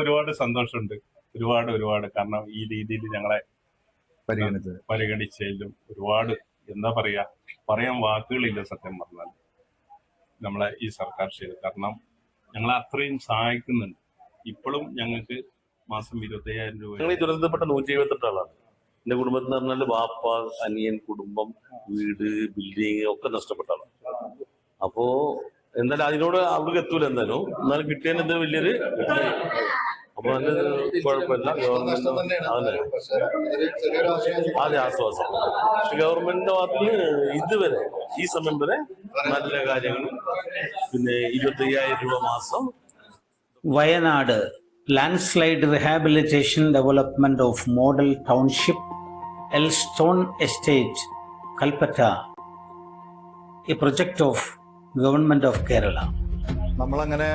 ഒരുപാട് സന്തോഷമുണ്ട്. ഒരുപാട് കാരണം ഈ രീതിയിൽ ഞങ്ങളെ പരിഗണിച്ചതിലും ഒരുപാട് എന്താ പറയാൻ വാക്കുകളില്ല. സത്യം പറഞ്ഞാൽ നമ്മളെ ഈ സർക്കാർ ചെയ്ത് കാരണം ഞങ്ങളെ അത്രയും സഹായിക്കുന്നുണ്ട്. ഇപ്പോഴും ഞങ്ങൾക്ക് മാസം 25,000 രൂപ. ഞങ്ങൾ ഈ ദുരന്തപ്പെട്ട 178 ആളാണ്. എന്റെ കുടുംബത്തിൽ എന്ന് പറഞ്ഞാൽ വാപ്പ, അനിയൻ, കുടുംബം, വീട്, ബിൽഡിങ് ഒക്കെ നഷ്ടപ്പെട്ട ആളാണ്. അപ്പോ എന്തായാലും അതിനോട് അവർക്ക് എത്തൂല. എന്തായാലും എന്നാലും കിട്ടിയതിന് എന്തെങ്കിലും വലിയൊരു അപ്പൊ അതിന് കുഴപ്പമില്ല. ഗവൺമെന്റ് അതെ ആശ്വാസം. പക്ഷെ ഗവൺമെന്റിന്റെ ഭാഗത്ത് ഇതുവരെ ഈ സമയം വരെ നല്ല കാര്യങ്ങളും പിന്നെ 25,000 രൂപ മാസം. Wayanad landslide rehabilitation development of model township Elstone Estate Kalpata, a project of Government of Kerala. നമ്മളങ്ങനെ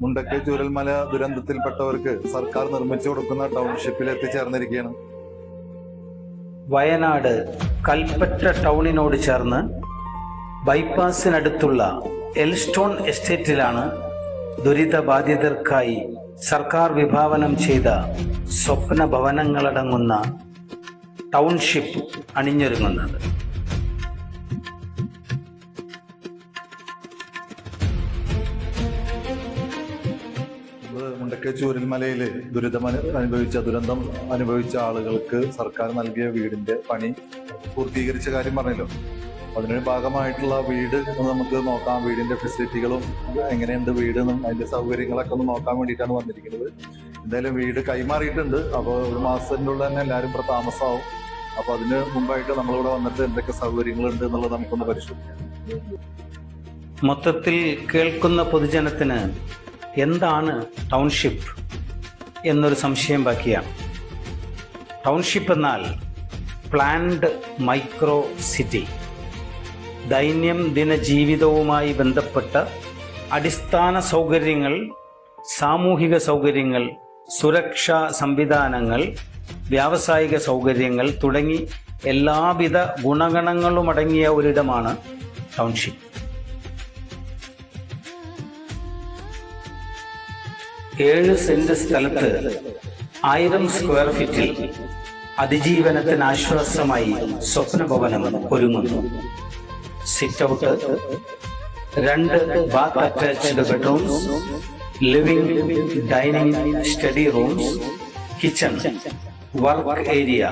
മുണ്ടക്കൈ ചൂരൽമല ദുരന്തത്തിൽപ്പെട്ടവർക്ക് സർക്കാർ നിർമ്മിച്ചു കൊടുക്കുന്ന ടൗൺഷിപ്പിൽ എത്തിച്ചേർന്നിരിക്കുകയാണ്. വയനാട് കൽപ്പറ്റ ടൗണിനോട് ചേർന്ന് ബൈപ്പാസിനടുത്തുള്ള എൽസ്റ്റോൺ എസ്റ്റേറ്റിലാണ് ദുരിതബാധിതർക്കായി സർക്കാർ വിഭാവനം ചെയ്ത സ്വപ്ന ഭവനങ്ങളടങ്ങുന്ന ടൗൺഷിപ്പ് അണിഞ്ഞൊരുങ്ങുന്നത്. മുണ്ടക്കൈ ചൂരൽമലയിൽ ദുരന്തം അനുഭവിച്ച ആളുകൾക്ക് സർക്കാർ നൽകിയ വീടിന്റെ പണി പൂർത്തീകരിച്ച കാര്യം പറഞ്ഞല്ലോ. അതിനൊരു ഭാഗമായിട്ടുള്ള വീട് നമുക്ക് നോക്കാം. വീടിന്റെ ഫെസിലിറ്റികളും എങ്ങനെയുണ്ട് വീടെന്നും അതിന്റെ സൗകര്യങ്ങളൊക്കെ ഒന്ന് നോക്കാൻ വേണ്ടിയിട്ടാണ് വന്നിരിക്കുന്നത്. എന്തായാലും വീട് കൈമാറിയിട്ടുണ്ട്. അപ്പോൾ ഒരു മാസത്തിനുള്ളിൽ തന്നെ എല്ലാവരും ഇവിടെ താമസമാവും. അപ്പൊ അതിന് മുമ്പായിട്ട് നമ്മളിവിടെ വന്നിട്ട് എന്തൊക്കെ സൗകര്യങ്ങളുണ്ട് എന്നുള്ളത് നമുക്കൊന്ന് പരിശോധിക്കാം. മൊത്തത്തിൽ കേൾക്കുന്ന പൊതുജനത്തിന് എന്താണ് ടൗൺഷിപ്പ് എന്നൊരു സംശയം ബാക്കിയാണ്. ടൗൺഷിപ്പ് എന്നാൽ പ്ലാൻഡ് മൈക്രോ സിറ്റി. ദൈനംദിന ജീവിതവുമായി ബന്ധപ്പെട്ട അടിസ്ഥാന സൗകര്യങ്ങൾ, സാമൂഹിക സൗകര്യങ്ങൾ, സുരക്ഷാ സംവിധാനങ്ങൾ, വ്യാവസായിക സൗകര്യങ്ങൾ തുടങ്ങി എല്ലാവിധ ഗുണഗണങ്ങളും അടങ്ങിയ ഒരിടമാണ് ടൗൺഷിപ്പ്. 7 സെന്റ് സ്ഥലത്ത് 1000 സ്ക്വയർ ഫീറ്റിൽ അതിജീവനത്തിന് ആശ്വാസമായി സ്വപ്നഭവനം ഒരുങ്ങുന്നു. Sit out, 2 bath attached bedrooms, living, dining, study rooms, kitchen, work area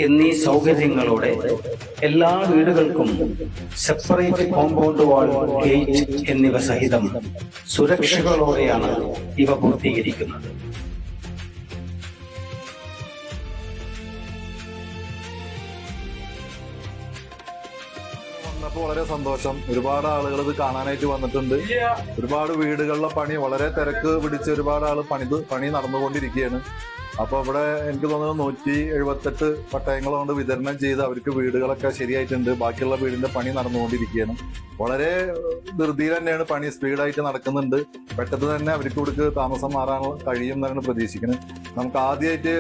എന്നീ സൗകര്യങ്ങളോടെ എല്ലാ വീടുകൾക്കും സെപ്പറേറ്റ് കോമ്പൗണ്ട് വാൾ, ഗേറ്റ് എന്നിവ സഹിതം സുരക്ഷകളോടെയാണ് ഇവ പൂർത്തീകരിക്കുന്നത്. വന്നപ്പോൾ വളരെ സന്തോഷം. ഒരുപാട് ആളുകൾ ഇത് കാണാനായിട്ട് വന്നിട്ടുണ്ട്. ഒരുപാട് വീടുകളിലെ പണി വളരെ തിരക്ക് പിടിച്ച് ഒരുപാട് ആൾ പണി നടന്നുകൊണ്ടിരിക്കുകയാണ്. അപ്പൊ ഇവിടെ എനിക്ക് തോന്നുന്നു 178 പട്ടയങ്ങൾ കൊണ്ട് വിതരണം ചെയ്ത് അവർക്ക് വീടുകളൊക്കെ ശരിയായിട്ടുണ്ട്. ബാക്കിയുള്ള വീടിന്റെ പണി നടന്നുകൊണ്ടിരിക്കുകയാണ്. വളരെ ധൃതിയിൽ തന്നെയാണ് പണി, സ്പീഡായിട്ട് നടക്കുന്നുണ്ട്. പെട്ടെന്ന് തന്നെ അവർക്ക് ഇവിടേക്ക് താമസം മാറാൻ കഴിയും എന്നാണ് പ്രതീക്ഷിക്കുന്നത്. നമുക്ക് ആദ്യമായിട്ട്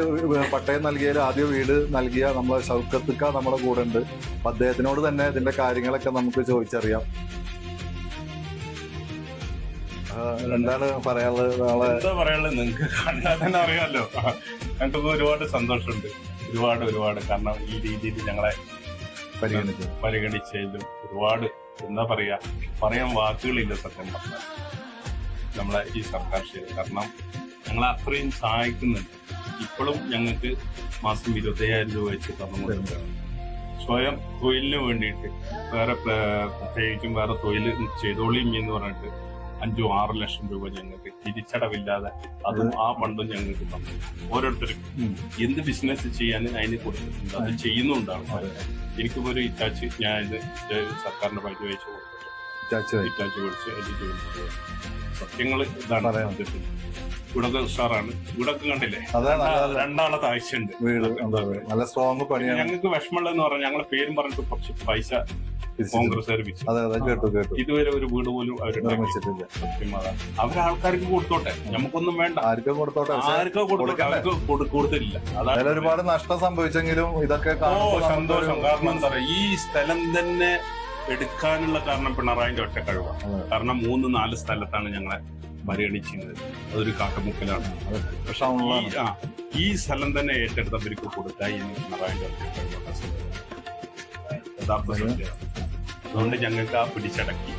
പട്ടയം നൽകിയാൽ ആദ്യം വീട് നൽകിയ നമ്മളെ ഷൗക്കത്തുക്ക നമ്മുടെ കൂടെ ഉണ്ട്. അപ്പൊ അദ്ദേഹത്തിനോട് തന്നെ ഇതിന്റെ കാര്യങ്ങളൊക്കെ നമുക്ക് ചോദിച്ചറിയാം. എന്താണ് പറയാനുള്ളത്? എന്താ പറയാനുള്ളത്? നിങ്ങൾക്ക് കണ്ടാൽ തന്നെ അറിയാമല്ലോ. ഞങ്ങൾക്ക് ഒരുപാട് സന്തോഷമുണ്ട്. ഒരുപാട് കാരണം ഈ രീതിയിൽ ഞങ്ങളെ പരിഗണിച്ചതിലും ഒരുപാട് എന്താ പറയാൻ വാക്കുകളില്ല. സത്യം പറഞ്ഞാൽ നമ്മളെ ഈ സർക്കാർ ചെയ്ത് കാരണം ഞങ്ങളെ അത്രയും സഹായിക്കുന്നുണ്ട്. ഇപ്പോഴും ഞങ്ങൾക്ക് മാസം 25,000 രൂപ വെച്ച് തന്നുകൊണ്ടിരിക്കുകയാണ്. സ്വയം തൊഴിലിന് വേണ്ടിയിട്ട് പ്രത്യേകിച്ചും വേറെ തൊഴിൽ ചെയ്തോളിയും എന്ന് പറഞ്ഞിട്ട് 5-6 ലക്ഷം രൂപ ഞങ്ങൾക്ക് തിരിച്ചടവില്ലാതെ അതും ആ ഫണ്ടും ഞങ്ങൾക്ക് തന്നു. ഓരോരുത്തർക്കും എന്ത് ബിസിനസ് ചെയ്യാൻ അതിന് കൊടുത്തിട്ടുണ്ട്, അത് ചെയ്യുന്നുണ്ടാണ്. എനിക്കും ഒരു ഇറ്റാച്ച് ഞാൻ ഇത് സർക്കാരിന്റെ പൈസ വെച്ച് കൊടുത്തിട്ട് ഇറ്റാച്ച് മേടിച്ച് അതിൽ ജോലി ചെയ്യുക. സത്യങ്ങൾ ഇതാണ് പറയാൻ. ഇവിടൊക്കെ ഉഷാറാണ്. ഇവിടൊക്കെ കണ്ടില്ലേ, രണ്ടാളത്തെ ആവശ്യമുണ്ട്. നല്ല സ്ട്രോങ് പണിയാണ്. ഞങ്ങൾക്ക് വിഷമമുള്ളതെന്ന് പറഞ്ഞാൽ ഞങ്ങളെ പേരും പറഞ്ഞിട്ട് കുറച്ച് പൈസ കോൺഗ്രസ് സർവീസ് ഇതുവരെ ഒരു വീട് പോലും അവർ നിർമ്മിച്ചിട്ടില്ല. അവരാൾക്കാർക്ക് കൊടുത്തോട്ടെ, നമുക്കൊന്നും വേണ്ട. ആർക്കും കൊടുത്തോട്ടെ, അവർക്ക് കൊടുത്തില്ല. അതായത് ഒരുപാട് നഷ്ടം സംഭവിച്ചെങ്കിലും ഇതൊക്കെ സന്തോഷം. കാരണം എന്താ പറയാ, ഈ സ്ഥലം തന്നെ എടുക്കാനുള്ള കാരണം പിണറായിന്റെ ഒറ്റ കഴിവാണ്. കാരണം 3-4 സ്ഥലത്താണ് ഞങ്ങളെ പരിഗണിച്ചിരുന്നത്. അതൊരു കാട്ടുമുക്കലാണ്. പക്ഷെ ഈ സ്ഥലം തന്നെ ഏറ്റെടുത്തവർക്ക് കൊടുത്താൽ അതുകൊണ്ട് ഞങ്ങൾക്ക് ആ പിടിച്ചടക്കി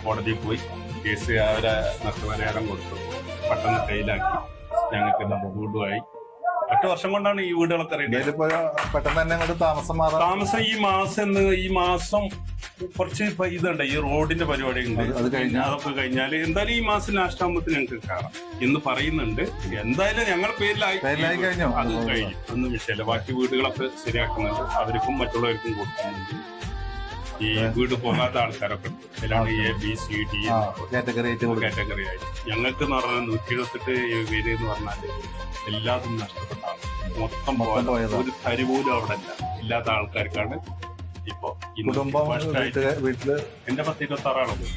കോടതിയിൽ പോയി കേസ് അവരെ നഷ്ടപരിഹാരം കൊടുത്തു, പെട്ടെന്ന് കയ്യിലാക്കി ഞങ്ങൾക്ക് വീടുമായി. 8 വർഷം കൊണ്ടാണ് ഈ വീടുകളൊക്കെ പെട്ടെന്ന് തന്നെ അങ്ങോട്ട് താമസം ഈ മാസം കുറച്ച് ഇതുണ്ട്, ഈ റോഡിന്റെ പരിപാടി ഉണ്ട്. അതൊക്കെ കഴിഞ്ഞാൽ എന്തായാലും ഈ മാസം ലാസ്റ്റ് ആകുമ്പോഴത്തേക്ക് ഞങ്ങൾക്ക് കയറാം എന്ന് പറയുന്നുണ്ട്. എന്തായാലും ഞങ്ങളുടെ പേരിലായി അത് കഴിഞ്ഞു, ഒന്നും വിഷയമല്ല. ബാക്കി വീടുകളൊക്കെ ശരിയാക്കുന്നുണ്ട്, അവർക്കും മറ്റുള്ളവർക്കും കൊടുക്കുന്നുണ്ട്. ഈ വീട് പോകാത്ത ആൾക്കാരൊക്കെ ഉണ്ട്. അതിലാണ് ABCD കാറ്റഗറി ആയിട്ട്. ഞങ്ങൾക്ക് എന്ന് പറഞ്ഞാൽ 178 പേര് എന്ന് പറഞ്ഞാൽ എല്ലാതും നഷ്ടപ്പെട്ടാണ്, മൊത്തം പോയത്. ഒരു തരി പോലും അവിടെ ഇല്ലാത്ത ആൾക്കാർക്കാണ് ഇപ്പൊ. വീട്ടില് എന്റെ 26 ആള് പോയി.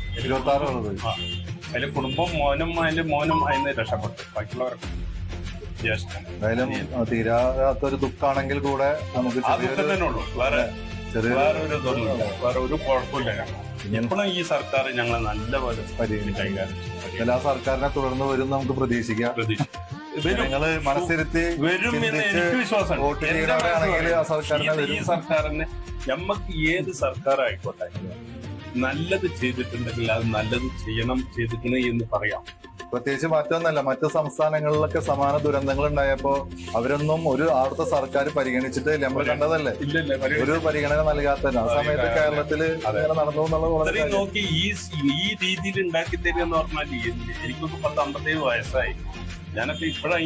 അതില് കുടുംബം മോനും അതിന് രക്ഷപ്പെട്ടു. ബാക്കിയുള്ളവരൊക്കെ തീരാത്തൊരു ദുഃഖാണെങ്കിൽ കൂടെ നമുക്ക് തന്നെ ഉള്ളൂ. വേറെ ഒരു കുഴപ്പമില്ല. എപ്പോഴും ഈ സർക്കാർ ഞങ്ങളെ നല്ലപോലെ കൈകാര്യം എല്ലാ സർക്കാരിനെ തുടർന്ന് വരും നമുക്ക് പ്രതീക്ഷിക്കാം. നിങ്ങള് മനസ്സിരുത്തി വരും എന്ന് എനിക്ക് വിശ്വാസമുണ്ട്. ഈ സർക്കാരിന് നമ്മക്ക് ഏത് സർക്കാർ ആയിക്കോട്ടെ നല്ലത് ചെയ്തിട്ടുണ്ടെങ്കിൽ അത് നല്ലത് ചെയ്തിട്ടുണ്ട് എന്ന് പറയാം. പ്രത്യേകിച്ച് മറ്റൊന്നല്ല, മറ്റു സംസ്ഥാനങ്ങളിലൊക്കെ സമാന ദുരന്തങ്ങൾ ഉണ്ടായപ്പോ അവരൊന്നും അവിടുത്തെ സർക്കാർ പരിഗണിച്ചിട്ട് നമ്മൾ കണ്ടതല്ലേ, ഒരു പരിഗണന നൽകാത്ത. ആ സമയത്ത് കേരളത്തില് അങ്ങനെ നടന്നു എന്നുള്ളത് നോക്കി ഈ രീതിയിൽ ഉണ്ടാക്കി തരിക എന്ന് പറഞ്ഞാൽ എനിക്കൊക്കെ 50-57 വയസ്സായി. ഞാനൊക്കെ ഇപ്പോഴാണ്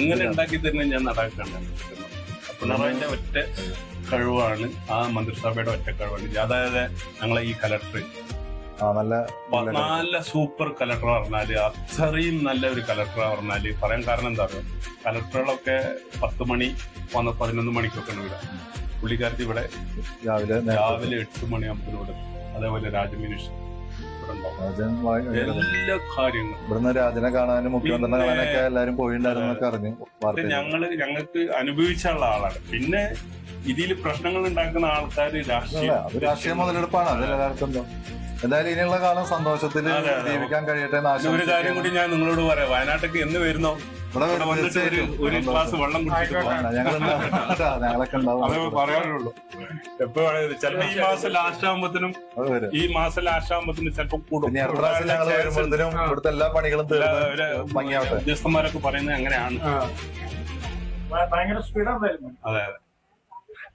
ഇങ്ങനെ ഉണ്ടാക്കി തരുന്നത് ഞാൻ നടക്കണ്ട. പിണറായിന്റെ ഒറ്റ കഴിവാണ്, ആ മന്ത്രിസഭയുടെ ഒറ്റ കഴിവാണ്. അതായത് ഞങ്ങളെ ഈ കലക്ടർ നല്ല സൂപ്പർ കലക്ടർ പറഞ്ഞാല്, അത്രയും നല്ല ഒരു കലക്ടർ പറഞ്ഞാല് പറയാൻ കാരണം എന്താ പറയുക, കലക്ടറുകളൊക്കെ 10 മണി 11 മണിക്കൊക്കെ ഉണ്ട് ഇവിടെ. പുള്ളിക്കാരത്തി ഇവിടെ രാവിലെ 8 മണിയാകുമ്പോൾ ഇവിടെ. അതേപോലെ രാജമീനിഷ് എല്ലാ കാര്യങ്ങളും ഇവിടുന്ന് രാജനെ കാണാനും മുഖ്യമന്ത്രിനെ കാണാനൊക്കെ എല്ലാരും പോയിണ്ടായിരുന്നൊക്കെ അറിഞ്ഞു. ഞങ്ങൾക്ക് അനുഭവിച്ചുള്ള ആളാണ്. പിന്നെ ഇതിൽ പ്രശ്നങ്ങൾ ഉണ്ടാക്കുന്ന ആൾക്കാർ രാഷ്ട്രീയ മുതലെടുപ്പാണ്. അതിലെല്ലാവർക്കും എന്തായാലും ഇനിയുള്ള കാലം സന്തോഷത്തിൽ ജീവിക്കാൻ കഴിയട്ടെ. ഒരു കാര്യം കൂടി ഞാൻ നിങ്ങളോട് പറയാം, വയനാട്ടിലേക്ക് എന്ന് വരുന്നോ ഒരു ഗ്ലാസ് വെള്ളം ഞങ്ങളൊക്കെ ഉണ്ടാവും പറയാനുള്ളൂ. എപ്പോഴും ചിലപ്പോ ഈ മാസം ലാസ്റ്റ് ആകുമ്പോഴത്തേനും ചിലപ്പോ കൂടും. ഞങ്ങൾ വരുമ്പോഴത്തേനും ഇവിടുത്തെ എല്ലാ പണികളും ഉദ്യോഗസ്ഥന്മാരൊക്കെ പറയുന്നത് അങ്ങനെയാണ്. ഭയങ്കര സ്പീഡാണ്. അതെ,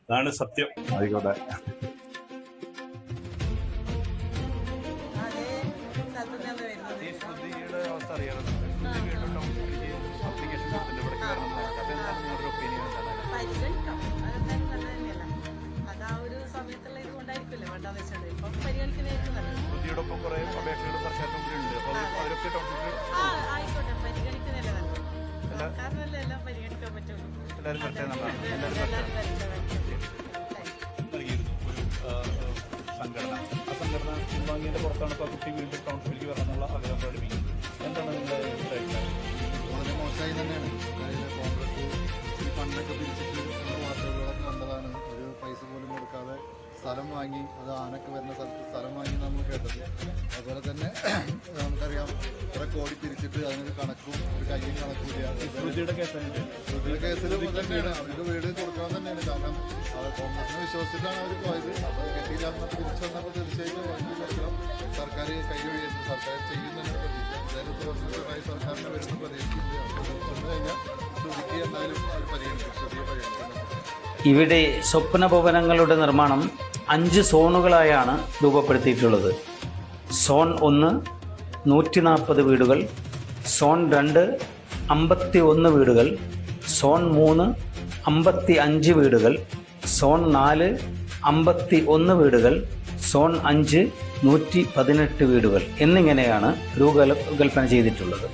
അതാണ് സത്യം. ആയിക്കോട്ടെ. സംഘടന ആ സംഘടന പിൻവാങ്ങിയതിന്റെ പുറത്താണ് ഇപ്പോൾ കുട്ടി വീണ്ടും കൗൺസിലിലേക്ക് വരണമെന്നുള്ള ആഗ്രഹം പ്രകടിപ്പിക്കുന്നത്. എന്താണ് നിങ്ങളുടെ അഭിപ്രായം? വളരെ മോശമായി തന്നെയാണ്. കോൺഗ്രസ് ഈ ഫണ്ടൊക്കെ പിരിച്ചിട്ട് വാർത്തകളൊക്കെ കണ്ടതാണ്. ഒരു പൈസ പോലും കൊടുക്കാതെ സ്ഥലം വാങ്ങി, അത് ആനൊക്കെ വരുന്ന സ്ഥലത്ത് സ്ഥലം വാങ്ങി നമ്മൾ കേട്ടത്. അതുപോലെ തന്നെ നമുക്കറിയാം കുറെ കോടി പിരിച്ചിട്ട് അതിനൊരു കണക്കും ഒരു കയ്യും കണക്കൂല. ശ്രുതിയുടെ കേസിൽ തന്നെയാണ് അവർക്ക് വീട് കൊടുക്കണം തന്നെയാണ്. കാരണം കോൺഗ്രസിനെ വിശ്വസിച്ചിട്ടാണ് അവർ പോയത്. അപ്പോൾ കിട്ടിയില്ല എന്നൊക്കെ തിരിച്ചു വന്നപ്പോൾ തീർച്ചയായിട്ടും വണ്ടി കൊടുക്കണം. സർക്കാർ കൈയൊഴിയുന്നു, സർക്കാർ ചെയ്യുന്നതിന് പ്രതീക്ഷ. എന്തായാലും തുടർന്ന് സർക്കാരിന് വരുന്ന പ്രതീക്ഷിക്കുന്നുണ്ട്. വന്നു കഴിഞ്ഞാൽ ശ്രുതിക്ക് എന്തായാലും അവർ പരിഗണിക്കും, ശ്രുതിയെ പരിഗണിക്കണം. ഇവിടെ സ്വപ്ന ഭവനങ്ങളുടെ നിർമ്മാണം 5 സോണുകളായാണ് രൂപപ്പെടുത്തിയിട്ടുള്ളത്. സോൺ 1 140 വീടുകൾ, സോൺ 2 51 വീടുകൾ, സോൺ 3 55 വീടുകൾ, സോൺ 4 51 വീടുകൾ, സോൺ 5 118 വീടുകൾ എന്നിങ്ങനെയാണ് രൂപകൽപ്പന ചെയ്തിട്ടുള്ളത്.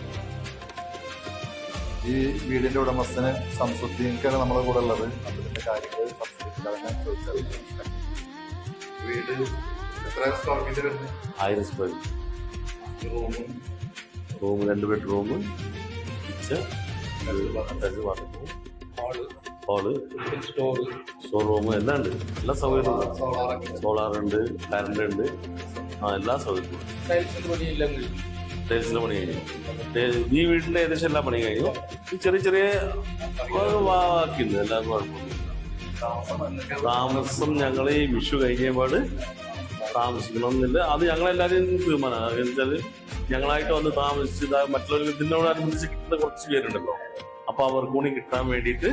ഈ വീടിന്റെ ഉടമസ്ഥന് സംസുദ്ദീൻക്കാണ് നമ്മുടെ കൂടെ ഉള്ളത്. അതിന്റെ കാര്യങ്ങൾ സംസുദ്ദീൻ വീട് എത്ര സ്ക്വയർ മീറ്റർ വരുന്നത്? 1000 square metre. Room 2 bedroom, kitchen, hall, store room എല്ലാം ഉണ്ട്. എല്ലാ സൗകര്യവും, സോളാറുണ്ട്, കറണ്ട് ഉണ്ട്, എല്ലാ സൗകര്യവും. ടൈൽസിന്റെ പണി കഴിഞ്ഞു. ഈ വീടിന്റെ ഏകദേശം എല്ലാ പണി കഴിഞ്ഞു. ഈ ചെറിയ ചെറിയ ബാക്കിയുണ്ട്, എല്ലാം കുഴപ്പമൊന്നുമില്ല. താമസം ഞങ്ങൾ ഈ വിഷു കഴിഞ്ഞപാട് താമസിക്കണമെന്നില്ല. അത് ഞങ്ങളെല്ലാവരും തീരുമാനമാണ്. എന്നുവെച്ചാൽ ഞങ്ങളായിട്ട് വന്ന് താമസിച്ച് മറ്റുള്ളവർക്ക് ഇതിനോടനുബന്ധിച്ച് കിട്ടുന്ന കുറച്ച് പേരുണ്ടല്ലോ, അപ്പൊ അവർക്ക് കൂടി കിട്ടാൻ വേണ്ടിയിട്ട്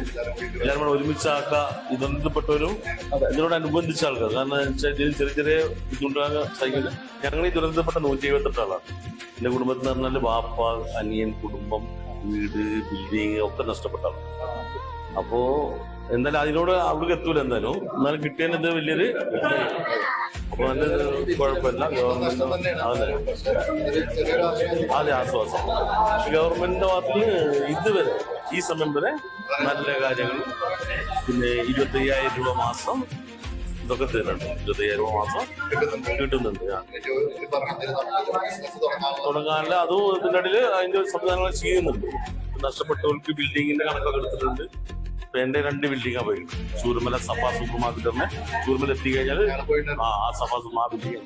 എല്ലാവരും കൂടെ ഒരുമിച്ചാക്കുക. ദുരന്തപ്പെട്ടവരും ഇതിനോടനുബന്ധിച്ച ആൾക്കാർ, കാരണം ഇതിന് ചെറിയ ചെറിയ ബുദ്ധിമുട്ടാണ് സഹിക്കുന്നത്. ഞങ്ങൾ ഈ ദുരന്തപ്പെട്ട 178 ആളാണ്. എന്റെ കുടുംബത്തിൽ എന്ന് പറഞ്ഞാൽ വാപ്പ, അനിയൻ, കുടുംബം, വീട്, ബിൽഡിങ് ഒക്കെ നഷ്ടപ്പെട്ട ആളാണ്. അപ്പോ എന്തായാലും അതിനോട് അവർക്ക് എത്തൂല. എന്തായാലും എന്നാലും കിട്ടിയതിന് വലിയൊരു അപ്പൊ നല്ല കുഴപ്പമില്ല. ഗവൺമെന്റ് അതെ ആശ്വാസം. ഗവൺമെന്റിന്റെ ഭാഗത്ത് ഇതുവരെ ഈ സമയം വരെ നല്ല കാര്യങ്ങൾ, പിന്നെ 25,000 രൂപ മാസം ഇതൊക്കെ തരുന്നുണ്ട്. 25,000 രൂപ മാസം കിട്ടുന്നുണ്ട്. തുടങ്ങാനുള്ള അതും ഇതിൻ്റെ ഇടയിൽ അതിന്റെ സംവിധാനങ്ങൾ ചെയ്യുന്നുണ്ട്. നഷ്ടപ്പെട്ടവർക്ക് ബിൽഡിങ്ങിന്റെ കണക്കൊക്കെ എടുത്തിട്ടുണ്ട്. ഇപ്പൊ എന്റെ 2 ബിൽഡിംഗാണ് പോയി. ചൂരമല സഫാ സൂപ്പർ മാർക്കറ്റിന്റെ ചൂരമല എത്തിക്കഴിഞ്ഞാൽ ആ സഫാ സൂപ്പർ ആ ബിൽഡിംഗ്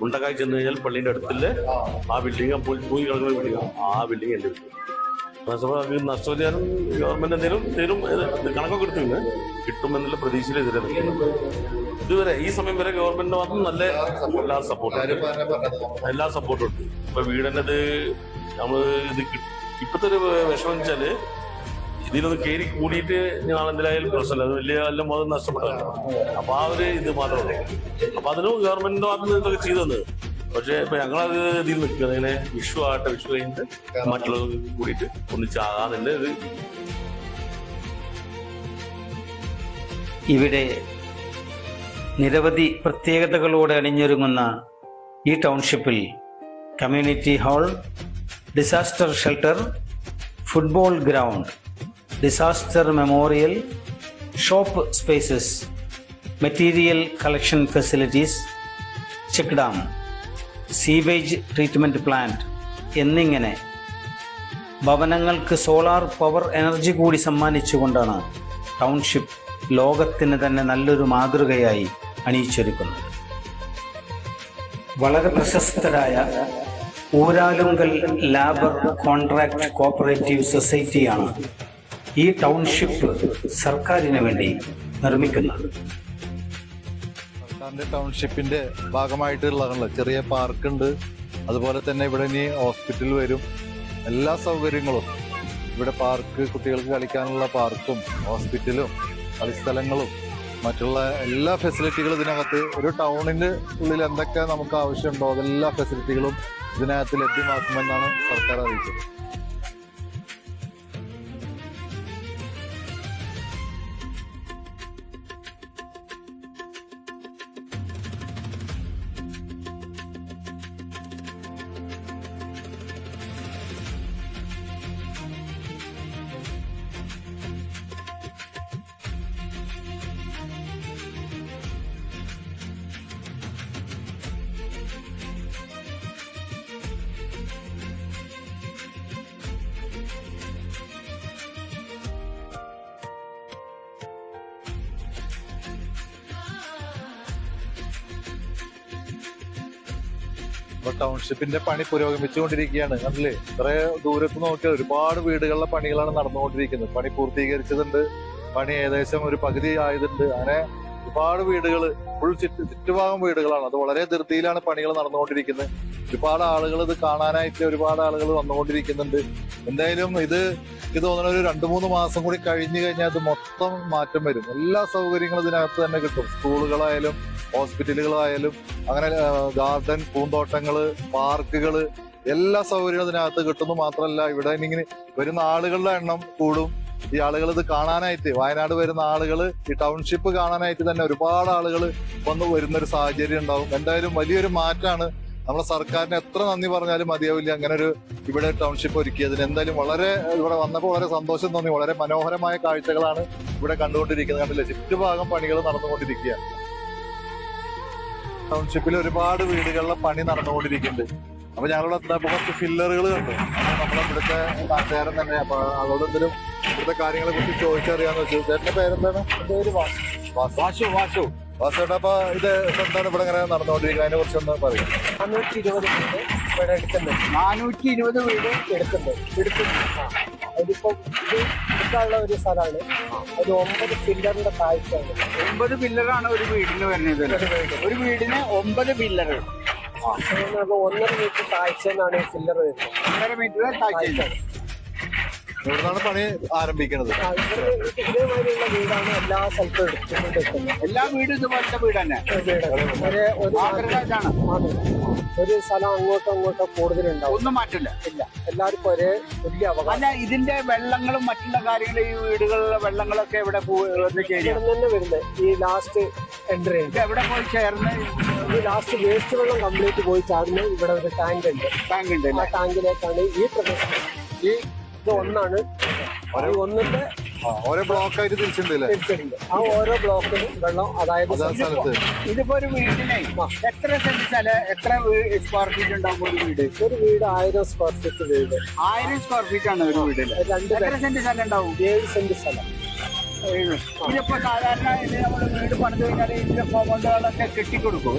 മുണ്ടക്കായി ചെന്ന് കഴിഞ്ഞാൽ പള്ളിന്റെ അടുത്തില്ലേ ആ ബിൽഡിംഗ് പോയി കിടക്കുന്ന ബിൽഡിംഗ്, ആ ബിൽഡിംഗ് എന്റെ നഷ്ടപരിഹാരം ഗവൺമെന്റ് എന്തെങ്കിലും തരും കണക്കൊക്കെ എടുത്തിരുന്നു കിട്ടുമെന്നുള്ള പ്രതീക്ഷയിൽ എതിരെ നിൽക്കുന്നത്. ഇതുവരെ ഈ സമയം വരെ ഗവൺമെന്റിന്റെ മാത്രം നല്ല എല്ലാ സപ്പോർട്ടും ഉണ്ട്. ഇപ്പൊ വീടിനത് നമ്മള് ഇത് ഇപ്പത്തെ ഒരു വിഷമം വെച്ചാല് ഇതിലൊന്ന് കയറി കൂടിയിട്ട് ഞങ്ങൾ എന്തിനായാലും പ്രശ്നമില്ല. അത് വലിയ എല്ലാം അത് നഷ്ടപ്പെട്ടല്ലോ. അപ്പൊ ആ ഒരു ഇത് മാത്രമേ ഉള്ളൂ. അപ്പൊ അതിനും ഗവൺമെന്റിന്റെ ഭാഗത്ത് നിന്ന് ഇതൊക്കെ ചെയ്തു തന്നത്. പക്ഷെ ഇപ്പൊ ഞങ്ങളത് ഇതിൽ നിൽക്കുന്നത് ഇങ്ങനെ വിഷു ആട്ടെ, വിഷു കഴിഞ്ഞിട്ട് മറ്റുള്ളവർക്ക് കൂടിയിട്ട് ഒന്നിച്ചാകാതിന്റെ ഇത്. ഇവിടെ നിരവധി പ്രത്യേകതകളോടെ അണിഞ്ഞൊരുങ്ങുന്ന ഈ ടൗൺഷിപ്പിൽ community hall, disaster shelter, football ground, disaster memorial, shop spaces, material collection facilities, check dam, sewage treatment plant എന്നിങ്ങനെ ഭവനങ്ങൾക്ക് സോളാർ പവർ എനർജി കൂടി സമ്മാനിച്ചുകൊണ്ടാണ് ടൗൺഷിപ്പ് ലോകത്തിന് തന്നെ നല്ലൊരു മാതൃകയായി അണിയിച്ചൊരുക്കുന്നത്. വളരെ പ്രശസ്തരായ ഊരാലുങ്കൽ ലാബർ കോൺട്രാക്ട് കോപ്പറേറ്റീവ് സൊസൈറ്റിയാണ് ഈ ടൗൺഷിപ്പ് സർക്കാരിന് വേണ്ടി നിർമ്മിക്കുന്നത്. സർക്കാരിന്റെ ടൗൺഷിപ്പിന്റെ ഭാഗമായിട്ടുള്ളതാണല്ലോ. ചെറിയ പാർക്കുണ്ട്, അതുപോലെ തന്നെ ഇവിടെ ഇനി ഹോസ്പിറ്റൽ വരും. എല്ലാ സൗകര്യങ്ങളും ഇവിടെ പാർക്ക്, കുട്ടികൾക്ക് കളിക്കാനുള്ള പാർക്കും ഹോസ്പിറ്റലും കളിസ്ഥലങ്ങളും മറ്റുള്ള എല്ലാ ഫെസിലിറ്റികളും ഇതിനകത്ത് ഒരു ടൗണിന്റെ ഉള്ളിൽ എന്തൊക്കെ നമുക്ക് ആവശ്യമുണ്ടോ അതെല്ലാ ഫെസിലിറ്റികളും ഇതിനകത്ത് ലഭ്യമാക്കുമെന്നാണ് സർക്കാർ അറിയിച്ചത്. ടൗൺഷിപ്പിന്റെ പണി പുരോഗമിച്ചുകൊണ്ടിരിക്കുകയാണ്. കണ്ടില്ലേ, ഇത്ര ദൂരത്ത് നോക്കിയാൽ ഒരുപാട് വീടുകളിലെ പണികളാണ് നടന്നുകൊണ്ടിരിക്കുന്നത്. പണി പൂർത്തീകരിച്ചതുണ്ട്, പണി ഏകദേശം ഒരു പകുതി ആയതുണ്ട്. അങ്ങനെ ഒരുപാട് വീടുകൾ, ഫുൾ ചുറ്റുഭാഗം വീടുകളാണ്. അത് വളരെ ധൃതിയിലാണ് പണികൾ നടന്നുകൊണ്ടിരിക്കുന്നത്. ഒരുപാട് ആളുകൾ ഇത് കാണാനായിട്ട് ഒരുപാട് ആളുകൾ വന്നുകൊണ്ടിരിക്കുന്നുണ്ട്. എന്തായാലും ഇത് തോന്നുന്ന ഒരു 2-3 മാസം കൂടി കഴിഞ്ഞു കഴിഞ്ഞാൽ അത് മൊത്തം മാറ്റം വരും. എല്ലാ സൗകര്യങ്ങളും ഇതിനകത്ത് തന്നെ കിട്ടും. സ്കൂളുകളായാലും ഹോസ്പിറ്റലുകളായാലും അങ്ങനെ ഗാർഡൻ, പൂന്തോട്ടങ്ങള്, പാർക്കുകള്, എല്ലാ സൗകര്യങ്ങളും ഇതിനകത്ത് കിട്ടുന്നു. മാത്രമല്ല ഇവിടെ ഇങ്ങനെ വരുന്ന ആളുകളുടെ എണ്ണം കൂടും. ഈ ആളുകൾ ഇത് കാണാനായിട്ട്, വയനാട് വരുന്ന ആളുകൾ ഈ ടൗൺഷിപ്പ് കാണാനായിട്ട് തന്നെ ഒരുപാട് ആളുകൾ വന്ന് വരുന്നൊരു സാഹചര്യം ഉണ്ടാവും. എന്തായാലും വലിയൊരു മാറ്റമാണ്. നമ്മളെ സർക്കാരിന് എത്ര നന്ദി പറഞ്ഞാലും മതിയാവില്ല അങ്ങനെ ഒരു ഇവിടെ ടൗൺഷിപ്പ് ഒരുക്കിയതിന്. എന്തായാലും വളരെ ഇവിടെ വന്നപ്പോൾ വളരെ സന്തോഷം തോന്നി. വളരെ മനോഹരമായ കാഴ്ചകളാണ് ഇവിടെ കണ്ടുകൊണ്ടിരിക്കുന്നത്. കണ്ടില്ലേ, ചുറ്റുഭാഗം പണികൾ നടന്നുകൊണ്ടിരിക്കുക. ടൗൺഷിപ്പിൽ ഒരുപാട് വീടുകളിലെ പണി നടന്നുകൊണ്ടിരിക്കുന്നുണ്ട്. അപ്പൊ ഞങ്ങളിവിടെ എത്തുന്നപ്പോ കുറച്ച് ഫില്ലറുകൾ കണ്ടു. നമ്മളെ ഇവിടുത്തെ നാട്ടുകാരൻ തന്നെ. അപ്പൊ അതോടെ എന്തെങ്കിലും ഇവിടുത്തെ കാര്യങ്ങളെ കുറിച്ച് ചോദിച്ചറിയാന്ന് വെച്ചു. ചേട്ടന്റെ പേരെന്താണ്? പേര് വാസു. വാസുവേട്ടാ, അപ്പൊ ഇത് എന്താണ് ഇവിടെ ഇങ്ങനെ നടന്നുകൊണ്ടിരിക്കുന്നത്, അതിനെ കുറിച്ചൊന്ന് പറയും. 420 വീട് ഇവിടെ എടുക്കുന്നുണ്ട്. 420 വീട് എടുക്കുന്നു. അതിലിപ്പം ഇത് എടുക്കാനുള്ള ഒരു സ്ഥലമാണ്. അത് 9 പില്ലറിന്റെ താഴ്ചയാണ്. 9 പില്ലറാണ് ഒരു വീടിന് വരുന്നത്. ഒരു വീടിന് 9 പില്ലർ. 1.5 മീറ്റർ താഴ്ച എന്നാണ് ഈ പില്ലർ വരുന്നത്. 1.5 മീറ്റർ താഴ്ച. ഇവിടുന്നാണ് പണി ആരംഭിക്കുന്നത്. ഇതേമാതിരിയുള്ള വീടാണ് എല്ലാ സ്ഥലത്തും എടുക്കുന്നത്. എല്ലാ വീടും ഇതുപോലത്തെ വീട് തന്നെ. ഒരു സ്ഥലം അങ്ങോട്ടോ കൂടുതലുണ്ടാവും. ഒന്നും മാറ്റില്ല. ഇല്ല, എല്ലാവർക്കും ഒരേ തുല്യ അവകാശം. അല്ല, ഇതിന്റെ വെള്ളങ്ങളും മറ്റുള്ള കാര്യങ്ങളും ഈ വീടുകളിലെ വെള്ളങ്ങളൊക്കെ എവിടെ തന്നെ വരുന്നത്? ഈ ലാസ്റ്റ് എൻട്രി ഉണ്ട്. എവിടെ പോയി ചേർന്ന് ഈ ലാസ്റ്റ് വേസ്റ്റ് വെള്ളം കംപ്ലീറ്റ് പോയി ചേർന്ന് ഇവിടെ ഒരു ടാങ്ക് ഉണ്ട്. ആ ടാങ്കിലേക്കാണ് ഈ പ്രദേശം. ഈ ഇത് ഒന്നാണ്. ഒന്നിന്റെ ഓരോ ബ്ലോക്കായിട്ട് തിരിച്ചിട്ടുണ്ട്. ആ ഓരോ ബ്ലോക്കിലും വെള്ളം, അതായത് ഇതിപ്പോ ഒരു വീടിനെ എത്ര സെന്റ് സ്ഥലം, എത്ര സ്ക്വയർ ഫീറ്റ് ഉണ്ടാവും ഒരു വീട്? ഒരു വീട് 1000 സ്ക്വയർ ഫീറ്റ് വീട്. 1000 സ്ക്വയർ ഫീറ്റ് ആണ് ഒരു വീടില്. 2 സെന്റ് സ്ഥലം ഉണ്ടാവും. 7 സെന്റ് സ്ഥലം. ഇതിപ്പോ സാധാരണ നമ്മൾ വീട് പണിത് കഴിഞ്ഞാൽ ഇതിന്റെ കോമ്പൗണ്ടുകളൊക്കെ കെട്ടിക്കൊടുക്കും.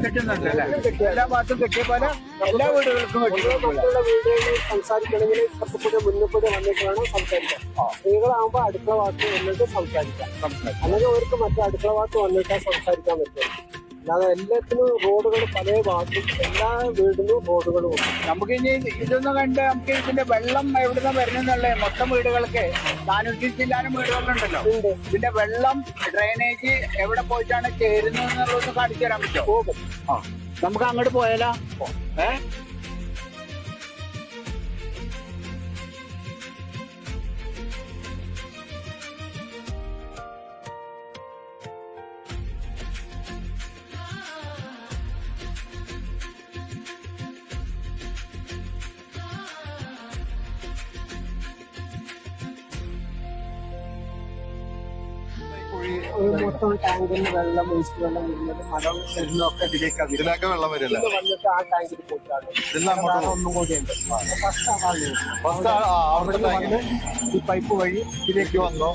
കെട്ടുന്നുണ്ട് അല്ലേ? എല്ലാ ഭാഗത്തും കെട്ടിയ പോലെ എല്ലാ വീടുകൾക്കും മറ്റുള്ള വീടുകളിൽ സംസാരിക്കണമെങ്കിൽ കുറച്ചുകൂടി മുന്നോട്ട് വന്നിട്ട് വേണം സംസാരിക്കാം. സ്ത്രീകളാകുമ്പോൾ അടുക്കള ഭാഗത്ത് വന്നിട്ട് സംസാരിക്കാം. അല്ലെങ്കിൽ അവർക്ക് മറ്റേ അടുക്കള ഭാഗത്ത് വന്നിട്ടാൽ സംസാരിക്കാൻ പറ്റും. അല്ലാതെ എല്ലാത്തിനും റോഡുകൾ പല ഭാഗത്തും, എല്ലാ വീടിനും റോഡുകളും ഉണ്ട്. നമുക്ക് ഇനി ഇതൊന്നും കണ്ട് നമുക്ക് ഇതിന്റെ വെള്ളം എവിടുന്ന വരുന്നല്ലേ? മൊത്തം വീടുകൾക്ക് 400 ചില്ലാനും വീടുകളുണ്ടല്ലോ. ഇതിന്റെ വെള്ളം ഡ്രെയിനേജ് എവിടെ പോയിട്ടാണ് ചേരുന്നത് എന്നുള്ളതൊന്ന് കാണിച്ചു തരാൻ പറ്റുമോ? നമുക്ക് അങ്ങോട്ട് പോയാലോ? മൊത്തം ടാങ്കിന് വെള്ളം, വേസ്റ്റ് വെള്ളം വരുന്നത് മരം ഒക്കെ ഇതിലൊക്കെ വെള്ളം വരില്ല. വന്നിട്ട് ആ ടാങ്കിൽ പോയിട്ടാണ്. ഒന്നും കൂടി ഉണ്ട്. അവിടെ വന്ന് ഈ പൈപ്പ് വഴി ഇതിലേക്ക് വന്നോ.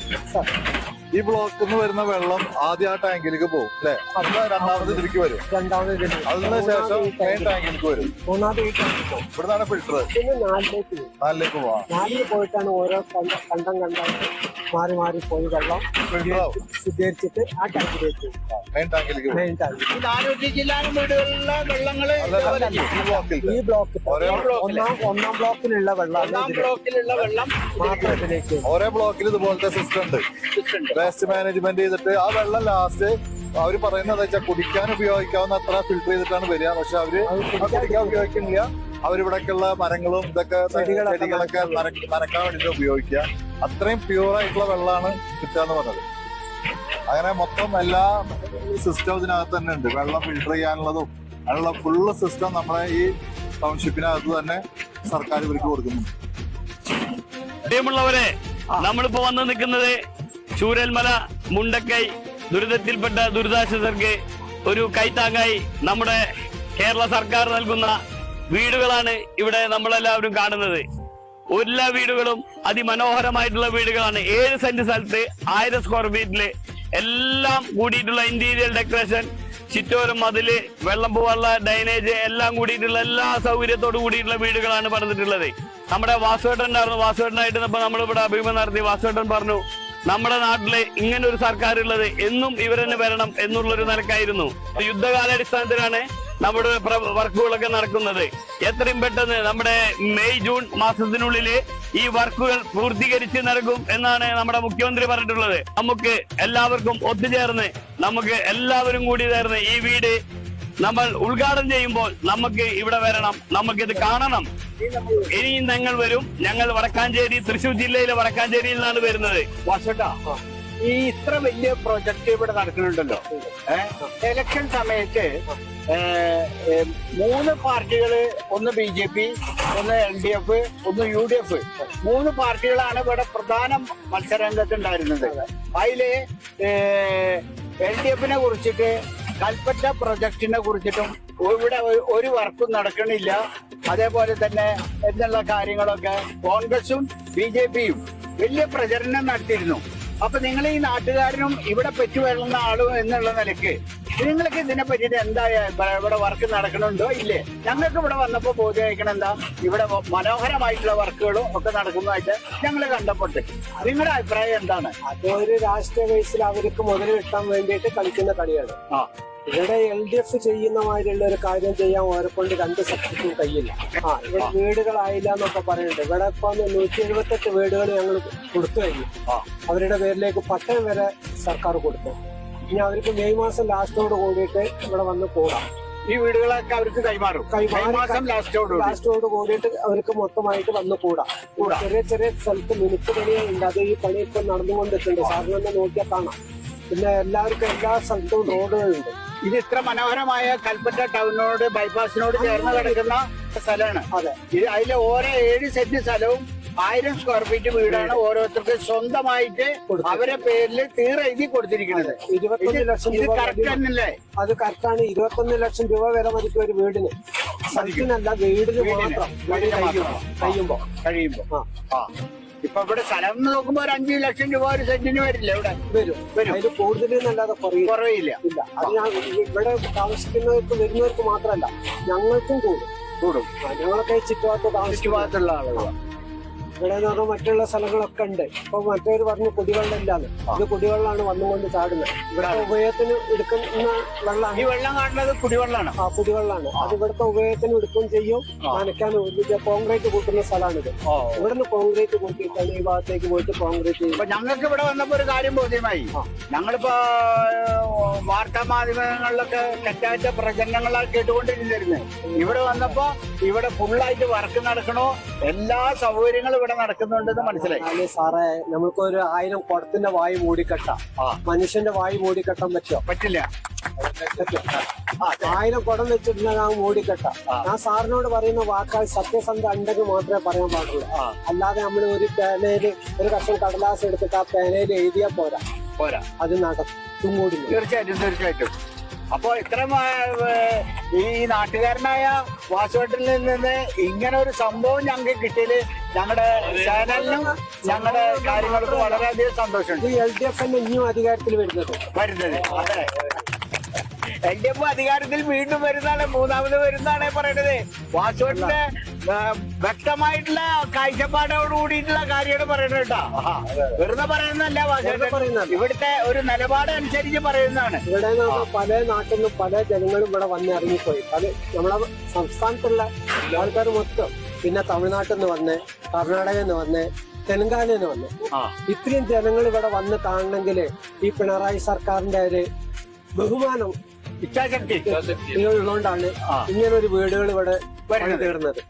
ഈ ബ്ലോക്കിൽ നിന്ന് വരുന്ന വെള്ളം ആദ്യം ആ ടാങ്കിലേക്ക് പോകും അല്ലെ? അത് രണ്ടാമത് ഇതിലേക്ക് വരും. അതിന് ശേഷം മെയിൻ ടാങ്കിലേക്ക് വരും. മൂന്നാമത് ഈ ടാങ്കിൽ പോകും. ഇവിടുന്നാണ് ഫിൽട്ടർ. പിന്നെ 4ലേക്ക് പോവാം. 4ൽ പോയിട്ടാണ് ഓരോ കണ്ടം മാറി പോയി വെള്ളം ശുദ്ധീകരിച്ചിട്ട് ആ ടാങ്കിലേക്ക് മെയിൻ ടാങ്കിലേക്ക് വരും. 400 ജില്ലാനും വീടുകളിലെ വെള്ളങ്ങള് ഈ ബ്ലോക്കിൽ ഒന്നാം ബ്ലോക്കിലുള്ള വെള്ളം മാത്രം ഇതിലേക്ക്. ഓരോ ബ്ലോക്കിൽ ഇതുപോലത്തെ സിസ്റ്റം ഉണ്ട്. വേസ്റ്റ് മാനേജ്മെന്റ് ചെയ്തിട്ട് ആ വെള്ളം ലാസ്റ്റ് അവര് പറയുന്നത് വെച്ചാൽ കുടിക്കാൻ ഉപയോഗിക്കാവുന്ന അത്ര ഫിൽട്ടർ ചെയ്തിട്ടാണ് വരിക. പക്ഷെ അവര് കുടിക്കാൻ ഉപയോഗിക്കുന്നില്ല. അവരിവിടേക്കുള്ള മരങ്ങളും ഇതൊക്കെ ചെടികളൊക്കെ നനക്കാൻ വേണ്ടിട്ട് ഉപയോഗിക്കുക. അത്രയും പ്യൂർ ആയിട്ടുള്ള വെള്ളമാണ് കിട്ടുകയെന്ന് പറഞ്ഞത്. അങ്ങനെ മൊത്തം എല്ലാ സിസ്റ്റം ഇതിനകത്ത് തന്നെ ഉണ്ട്. വെള്ളം ഫിൽട്ടർ ചെയ്യാനുള്ളതും അതിനുള്ള ഫുള്ള് സിസ്റ്റം നമ്മുടെ ഈ ടൗൺഷിപ്പിനകത്ത് തന്നെ സർക്കാർ ഇവർക്ക് കൊടുക്കുന്നുണ്ട്. പ്രിയമുള്ളവരെ, നമ്മളിപ്പോ വന്ന് നിൽക്കുന്നത് ചൂരൽമല മുണ്ടക്കൈ ദുരിതത്തിൽപ്പെട്ട ദുരിതാശ്വാസർക്ക് ഒരു കൈത്താങ്ങായി നമ്മുടെ കേരള സർക്കാർ നൽകുന്ന വീടുകളാണ് ഇവിടെ നമ്മളെല്ലാവരും കാണുന്നത്. എല്ലാ വീടുകളും അതിമനോഹരമായിട്ടുള്ള വീടുകളാണ്. 7 സെന്റ് സ്ഥലത്ത് 1000 സ്ക്വയർ ഫീറ്റില് എല്ലാം കൂടിയിട്ടുള്ള ഇന്റീരിയർ ഡെക്കറേഷൻ, ചുറ്റോരം മതില്, വെള്ളം പോവാനുള്ള ഡൈനേജ് എല്ലാം കൂടിയിട്ടുള്ള എല്ലാ സൗകര്യത്തോടു കൂടിയിട്ടുള്ള വീടുകളാണ് പണിതിട്ടുള്ളത്. നമ്മുടെ വാസുവേട്ടൻ ഉണ്ടായിരുന്നു. വാസുവേട്ടനായിട്ട് ഇപ്പൊ നമ്മളിവിടെ അഭിമുഖം നടത്തി. വാസുവേട്ടൻ പറഞ്ഞു നമ്മുടെ നാട്ടില് ഇങ്ങനെ ഒരു സർക്കാർ ഉള്ളത് എന്നും ഇവരെന്നെ വരണം എന്നുള്ളൊരു നിലക്കായിരുന്നു. യുദ്ധകാലാടിസ്ഥാനത്തിലാണ് നമ്മുടെ വർക്കുകളൊക്കെ നടക്കുന്നത്. എത്രയും പെട്ടെന്ന് നമ്മുടെ മെയ് ജൂൺ മാസത്തിനുള്ളില് ഈ വർക്കുകൾ പൂർത്തീകരിച്ച് നൽകും എന്നാണ് നമ്മുടെ മുഖ്യമന്ത്രി പറഞ്ഞിട്ടുള്ളത്. നമുക്ക് എല്ലാവർക്കും ഒത്തുചേർന്ന് നമുക്ക് എല്ലാവരും കൂടി ചേർന്ന് ഈ വീട് നമ്മൾ ഉദ്ഘാടനം ചെയ്യുമ്പോൾ നമുക്ക് ഇവിടെ വരണം, നമുക്കിത് കാണണം. ഇനിയും ഞങ്ങൾ വരും. ഞങ്ങൾ വടക്കാഞ്ചേരി, തൃശ്ശൂർ ജില്ലയിലെ വടക്കാഞ്ചേരിയിൽ നിന്നാണ് വരുന്നത്. വാസുവേട്ടാ, ഈ ഇത്ര വലിയ പ്രൊജക്ട് ഇവിടെ നടക്കുന്നുണ്ടല്ലോ, ഇലക്ഷൻ സമയത്ത് 3 പാർട്ടികള്, ഒന്ന് BJP, ഒന്ന് LDF, ഒന്ന് UDF, 3 പാർട്ടികളാണ് ഇവിടെ പ്രധാന മത്സരരംഗത്തുണ്ടായിരുന്നത്. അതില് LDF-നെ കുറിച്ചിട്ട്, കൽപ്പറ്റ പ്രൊജക്ടിനെ കുറിച്ചിട്ടും ഇവിടെ ഒരു വർക്കും നടക്കണില്ല. അതേപോലെ തന്നെ എന്നുള്ള കാര്യങ്ങളൊക്കെ കോൺഗ്രസും BJP-യും വലിയ പ്രചരണം നടത്തിയിരുന്നു. അപ്പൊ നിങ്ങൾ ഈ നാട്ടുകാരനും ഇവിടെ പെറ്റു വരുന്ന ആളും എന്നുള്ള നിലയ്ക്ക് നിങ്ങൾക്ക് ഇതിനെ പറ്റിയിട്ട് എന്താ ഇവിടെ വർക്ക് നടക്കണുണ്ടോ ഇല്ലേ? ഞങ്ങൾക്ക് ഇവിടെ വന്നപ്പോ ബോധ്യമായിക്കണം എന്താ ഇവിടെ മനോഹരമായിട്ടുള്ള വർക്കുകളും ഒക്കെ നടക്കുന്നതായിട്ട് ഞങ്ങൾ കണ്ടപ്പെട്ട്. നിങ്ങളുടെ അഭിപ്രായം എന്താണ്? അതൊരു രാഷ്ട്രീയ ബേസിൽ അവർക്ക് മുതൽ കിട്ടാൻ വേണ്ടിയിട്ട് കളിക്കുന്ന കളിയാണ്. ഇവിടെ LDF ചെയ്യുന്ന മാതിരിയുള്ള ഒരു കാര്യം ചെയ്യാൻ ഓരെ കൊണ്ട് 2 സെക്ഷനും കഴിയില്ല. ഇവിടെ വീടുകളായില്ല എന്നൊക്കെ പറയുന്നുണ്ട്. ഇവിടെ ഇപ്പൊ 178 വീടുകൾ ഞങ്ങൾ കൊടുത്തു കഴിഞ്ഞു. അവരുടെ പേരിലേക്ക് പട്ടയം വരെ സർക്കാർ കൊടുത്തു. ഇനി അവർക്ക് മെയ് മാസം ലാസ്റ്റോട് കൂടിയിട്ട് ഇവിടെ വന്ന് കൂടാം. ഈ വീടുകളൊക്കെ അവർക്ക് കൈമാറും. ലാസ്റ്റോട് കൂടിയിട്ട് അവർക്ക് മൊത്തമായിട്ട് വന്ന് കൂടാം. ചെറിയ ചെറിയ സ്ഥലത്ത് മിനുക്ക് പണിയുണ്ട്. അത് ഈ പണി ഇപ്പൊ നടന്നുകൊണ്ടിട്ടുണ്ട്. സാറിന് തന്നെ നോക്കിയാൽ കാണാം. പിന്നെ എല്ലാവർക്കും എല്ലാ സ്ഥലത്തും റോഡുകളുണ്ട്. ഇത് ഇത്ര മനോഹരമായ കൽപ്പറ്റ ടൗണിനോട് ബൈപ്പാസിനോട് ചേർന്ന് കിടക്കുന്ന സ്ഥലമാണ്. അതെ, ഇത് അതിലെ ഓരോ 7 സെന്റ് സ്ഥലവും 1000 സ്ക്വയർ ഫീറ്റ് വീടാണ് ഓരോരുത്തർക്ക് സ്വന്തമായിട്ട് അവരെ പേരിൽ എഴുതി കൊടുത്തിരിക്കുന്നത്. 21 ലക്ഷം ഇത് രൂപ കറക്റ്റ് തന്നെയല്ലേ? അത് കറക്റ്റാണ്. 21 ലക്ഷം രൂപ വില മതിക്കും ഒരു വീടിന്. സ്ഥലത്തിനല്ല, വീടിന് മാത്രം കഴിയുമ്പോ. ഇപ്പൊ ഇവിടെ സ്ഥലം നോക്കുമ്പോ ഒരു 5 ലക്ഷം രൂപ ഒരു സെന്റിന് വരില്ല. ഇവിടെ വരും. അതിൽ കൂടുതലല്ലാതെ കുറവില്ല. ഇല്ല. അത് ഞാൻ ഇവിടെ താമസിക്കുന്നവർക്ക് വരുന്നവർക്ക് മാത്രമല്ല, ഞങ്ങൾക്കും കൂടും. ഞങ്ങളൊക്കെ ചുറ്റുഭാഗത്തുള്ള ആളുകളാണ്. ഇവിടെ എന്ന് പറഞ്ഞാൽ മറ്റുള്ള സ്ഥലങ്ങളൊക്കെ ഉണ്ട്. ഇപ്പൊ മറ്റൊരു പറഞ്ഞു കുടിവെള്ളം ഇല്ലാന്ന്. ഇത് കുടിവെള്ളമാണ് വന്നുകൊണ്ട് ചാടുന്നത്. ഇവിടെ ഉപയോഗത്തിന് എടുക്കുന്ന വെള്ളമാണ്. ഈ വെള്ളം കാണുന്നത് കുടിവെള്ളമാണ്. കുടിവെള്ളമാണ്. അത് ഇവിടുത്തെ ഉപയോഗത്തിന് എടുക്കുകയും ചെയ്യും. നനയ്ക്കാനും കോൺക്രീറ്റ് കൂട്ടുന്ന സ്ഥലമാണിത്. ഇവിടുന്ന് കോൺക്രീറ്റ് കൂട്ടിയിട്ടാണ് ഈ ഭാഗത്തേക്ക് പോയിട്ട് കോൺക്രീറ്റ്. ഇപ്പൊ ഞങ്ങൾക്ക് ഇവിടെ വന്നപ്പോ ഒരു കാര്യം ബോധ്യമായി. ഞങ്ങളിപ്പോ വാർത്താ മാധ്യമങ്ങളിലൊക്കെ തെറ്റാറ്റ പ്രചരണങ്ങളാണ് കേട്ടുകൊണ്ടിരുന്നിരുന്നത്. ഇവിടെ വന്നപ്പോ ഇവിടെ ഫുള്ളായിട്ട് വർക്ക് നടക്കണോ, എല്ലാ സൗകര്യങ്ങളും ഇവിടെ നടക്കുന്നുണ്ടെന്ന് മനസ്സിലായി. അതെ സാറേ, നമുക്കൊരു 1000 കുടത്തിന്റെ വായു മൂടിക്കെട്ടാം. മനുഷ്യന്റെ വായു മൂടിക്കെട്ടാൻ പറ്റില്ല. 1000 കുടം വെച്ചിട്ടുണ്ടെങ്കിൽ ആ മൂടിക്കെട്ടാം. ഞാൻ സാറിനോട് പറയുന്ന വാക്കാൽ സത്യസന്ധ ഉണ്ടെങ്കിൽ മാത്രമേ പറയാൻ പാടുള്ളൂ. അല്ലാതെ നമ്മൾ ഒരു പേനയില് ഒരു കഷ്ണം കടലാസ് എടുത്തിട്ട് ആ പേനയിൽ എഴുതിയാൽ പോരാ. അത് നടത്തും കൂടി. തീർച്ചയായിട്ടും. അപ്പൊ ഇത്ര ഈ നാട്ടുകാരനായ വാസുവേട്ടനിൽ നിന്ന് ഇങ്ങനെ ഒരു സംഭവം ഞങ്ങൾക്ക് കിട്ടിയതില് ഞങ്ങളുടെ ചാനലിനും ഞങ്ങളുടെ കാര്യങ്ങൾക്കും വളരെയധികം സന്തോഷമുണ്ട്. ഈ LDF ഇനിയും അധികാരത്തിൽ വരുന്നത്. അതെ, LDF അധികാരത്തിൽ വീണ്ടും വരുന്നതാണ്, 3ാമത് വരുന്നതാണ് പറയണത്. വാസുവേട്ടന്റെ വ്യക്തമായിട്ടുള്ള കാഴ്ചപ്പാടോട് കൂടിയിട്ടുള്ള കാര്യമാണ് പറയുന്നത് കേട്ടോ. വെറുതെ പറയുന്നതല്ല വാസുവേട്ടൻ, ഇവിടുത്തെ ഒരു നിലപാട് അനുസരിച്ച് പറയുന്നതാണ്. ഇവിടെ പല നാട്ടിൽ നിന്നും പല ജനങ്ങളും ഇവിടെ വന്നിറങ്ങിപ്പോയി. നമ്മളെ സംസ്ഥാനത്തുള്ള ആൾക്കാർ മൊത്തം, പിന്നെ തമിഴ്നാട്ടിൽ നിന്ന് വന്ന്, കർണാടകയിൽ നിന്ന് വന്ന്, തെലങ്കാനയിൽ നിന്ന് വന്ന്, ഇത്രയും ജനങ്ങൾ ഇവിടെ വന്ന് കാണണമെങ്കിൽ ഈ പിണറായി സർക്കാരിന്റെ ഒരു ബഹുമാനം ഇച്ഛാശക്തി ഉള്ളതുകൊണ്ടാണ് ഇങ്ങനൊരു വീടുകൾ ഇവിടെ തീർന്നത്.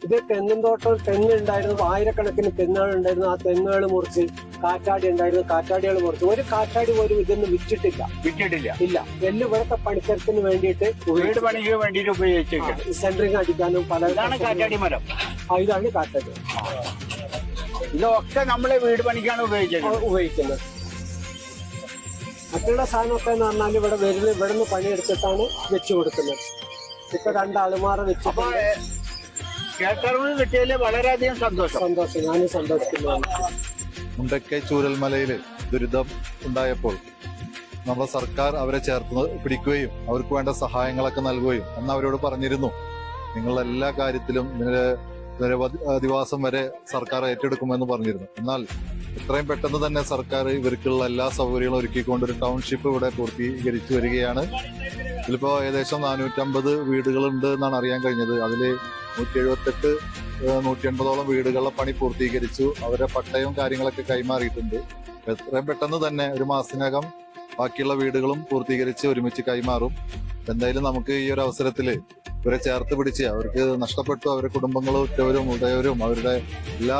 ഇത് തെങ്ങും തോട്ടം, തെങ്ങുണ്ടായിരുന്നു, 1000കണക്കിന് തെങ്ങുകൾ ഉണ്ടായിരുന്നു. ആ തെങ്ങുകൾ മുറിച്ച് കാറ്റാടി ഉണ്ടായിരുന്നു, കാറ്റാടികൾ മുറിച്ച് ഒരു കാറ്റാടി പോലും ഇതൊന്നും വിറ്റിട്ടില്ല. ഇല്ല, എല്ലാം ഇവിടുത്തെ പണിക്കരത്തിന് വേണ്ടിയിട്ട്, വീട് പണിക്ക് വേണ്ടിയിട്ട് ഉപയോഗിച്ചു. സെന്ററിങ് അടിക്കാനും പല. ഇതാണ് കാറ്റാടി മരം. ഇതാണ് കാറ്റാടി. ഇതൊക്കെ നമ്മള് വീട് പണിക്കാണ് ഉപയോഗിക്കുന്നത്. മറ്റുള്ള സാധനമൊക്കെ എന്ന് പറഞ്ഞാൽ ഇവിടെ ഇവിടുന്ന് പണിയെടുത്തിട്ടാണ് വെച്ചു കൊടുക്കുന്നത്. ഇപ്പൊ 2 ആളുമാറ വെച്ച് കിട്ടിയതിൽ വളരെയധികം സന്തോഷം. ഞാനും സന്തോഷിക്കുന്നതാണ്. മുണ്ടക്കൈ ചൂരൽമലയിൽ ദുരിതം ഉണ്ടായപ്പോൾ നമ്മുടെ സർക്കാർ അവരെ ചേർത്ത് പിടിക്കുകയും അവർക്ക് വേണ്ട സഹായങ്ങളൊക്കെ നൽകുകയും അന്ന് അവരോട് പറഞ്ഞിരുന്നു, നിങ്ങളുടെ എല്ലാ കാര്യത്തിലും അധിവാസം വരെ സർക്കാർ ഏറ്റെടുക്കുമെന്ന് പറഞ്ഞിരുന്നു. എന്നാൽ ഇത്രയും പെട്ടെന്ന് തന്നെ സർക്കാർ ഇവർക്കുള്ള എല്ലാ സൗകര്യങ്ങളും ഒരുക്കിക്കൊണ്ട് ഒരു ടൗൺഷിപ്പ് ഇവിടെ പൂർത്തീകരിച്ചു വരികയാണ്. ഇതിലിപ്പോ ഏകദേശം 450 വീടുകളുണ്ട് എന്നാണ് അറിയാൻ കഴിഞ്ഞത്. അതിൽ 178-180ഓളം വീടുകളുടെ പണി പൂർത്തീകരിച്ചു. അവരുടെ പട്ടയവും കാര്യങ്ങളൊക്കെ കൈമാറിയിട്ടുണ്ട്. എത്രയും പെട്ടെന്ന് തന്നെ ഒരു മാസത്തിനകം ബാക്കിയുള്ള വീടുകളും പൂർത്തീകരിച്ച് ഒരുമിച്ച് കൈമാറും. എന്തായാലും നമുക്ക് ഈ ഒരു അവസരത്തില് ഇവരെ ചേർത്ത് പിടിച്ച്, അവർക്ക് നഷ്ടപ്പെട്ടു, അവരുടെ കുടുംബങ്ങളും ഉടയവരും അവരുടെ എല്ലാ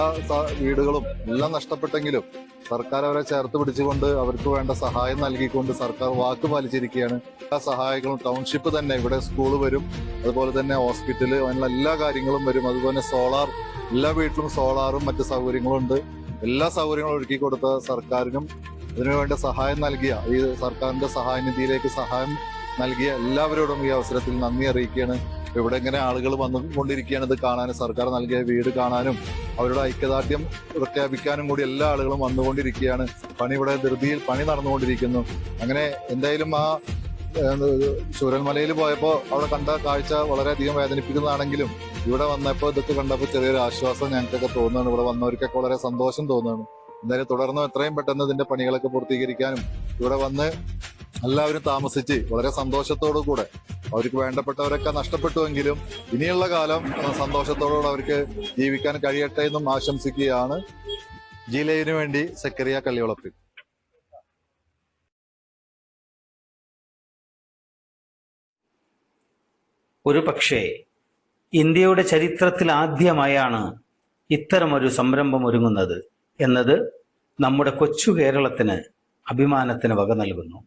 വീടുകളും എല്ലാം നഷ്ടപ്പെട്ടെങ്കിലും സർക്കാർ അവരെ ചേർത്ത് പിടിച്ചുകൊണ്ട് അവർക്ക് വേണ്ട സഹായം നൽകിക്കൊണ്ട് സർക്കാർ വാക്ക് പാലിച്ചിരിക്കുകയാണ്. എല്ലാ സഹായങ്ങളും ടൗൺഷിപ്പ് തന്നെ, ഇവിടെ സ്കൂള് വരും, അതുപോലെ തന്നെ ഹോസ്പിറ്റല്, അതിനുള്ള എല്ലാ കാര്യങ്ങളും വരും. അതുപോലെ സോളാർ, എല്ലാ വീട്ടിലും സോളാറും മറ്റു സൗകര്യങ്ങളും ഉണ്ട്. എല്ലാ സൗകര്യങ്ങളും ഒരുക്കി കൊടുത്ത സർക്കാരിനും അതിനുവേണ്ട സഹായം നൽകിയ ഈ സർക്കാരിന്റെ സഹായ നിധിയിലേക്ക് സഹായം നൽകിയ എല്ലാവരോടും ഈ അവസരത്തിൽ നന്ദി അറിയിക്കുകയാണ്. ഇവിടെ ഇങ്ങനെ ആളുകൾ വന്നുകൊണ്ടിരിക്കുകയാണ് ഇത് കാണാനും, സർക്കാർ നൽകിയ വീട് കാണാനും അവരുടെ ഐക്യദാർഢ്യം പ്രഖ്യാപിക്കാനും കൂടി എല്ലാ ആളുകളും വന്നുകൊണ്ടിരിക്കുകയാണ്. പണി ഇവിടെ ധൃതിയിൽ പണി നടന്നുകൊണ്ടിരിക്കുന്നു. അങ്ങനെ എന്തായാലും ആ ചൂരൽമലയിൽ പോയപ്പോൾ അവിടെ കണ്ട കാഴ്ച വളരെയധികം വേദനിപ്പിക്കുന്നതാണെങ്കിലും ഇവിടെ വന്നപ്പോൾ ഇതൊക്കെ കണ്ടപ്പോൾ ചെറിയൊരു ആശ്വാസം ഞങ്ങൾക്കൊക്കെ തോന്നുകയാണ്. ഇവിടെ വന്നവർക്കൊക്കെ വളരെ സന്തോഷം തോന്നുകയാണ്. എന്തായാലും തുടർന്ന് എത്രയും പെട്ടെന്ന് ഇതിന്റെ പണികളൊക്കെ പൂർത്തീകരിക്കാനും ഇവിടെ വന്ന് എല്ലാവരും താമസിച്ച് വളരെ സന്തോഷത്തോടു കൂടെ, അവർക്ക് വേണ്ടപ്പെട്ടവരൊക്കെ നഷ്ടപ്പെട്ടുവെങ്കിലും ഇനിയുള്ള കാലം സന്തോഷത്തോടുകൂടെ അവർക്ക് ജീവിക്കാൻ കഴിയട്ടെ എന്നും ആശംസിക്കുകയാണ്. ജില്ലയിനു വേണ്ടി സക്കറിയ കള്ളിയോളപ്പിൽ. ഒരു പക്ഷേ ഇന്ത്യയുടെ ചരിത്രത്തിൽ ആദ്യമായാണ് ഇത്തരമൊരു സംരംഭം ഒരുങ്ങുന്നത് എന്നത് നമ്മുടെ കൊച്ചു കേരളത്തിന് അഭിമാനത്തിന് വക നൽകുന്നു.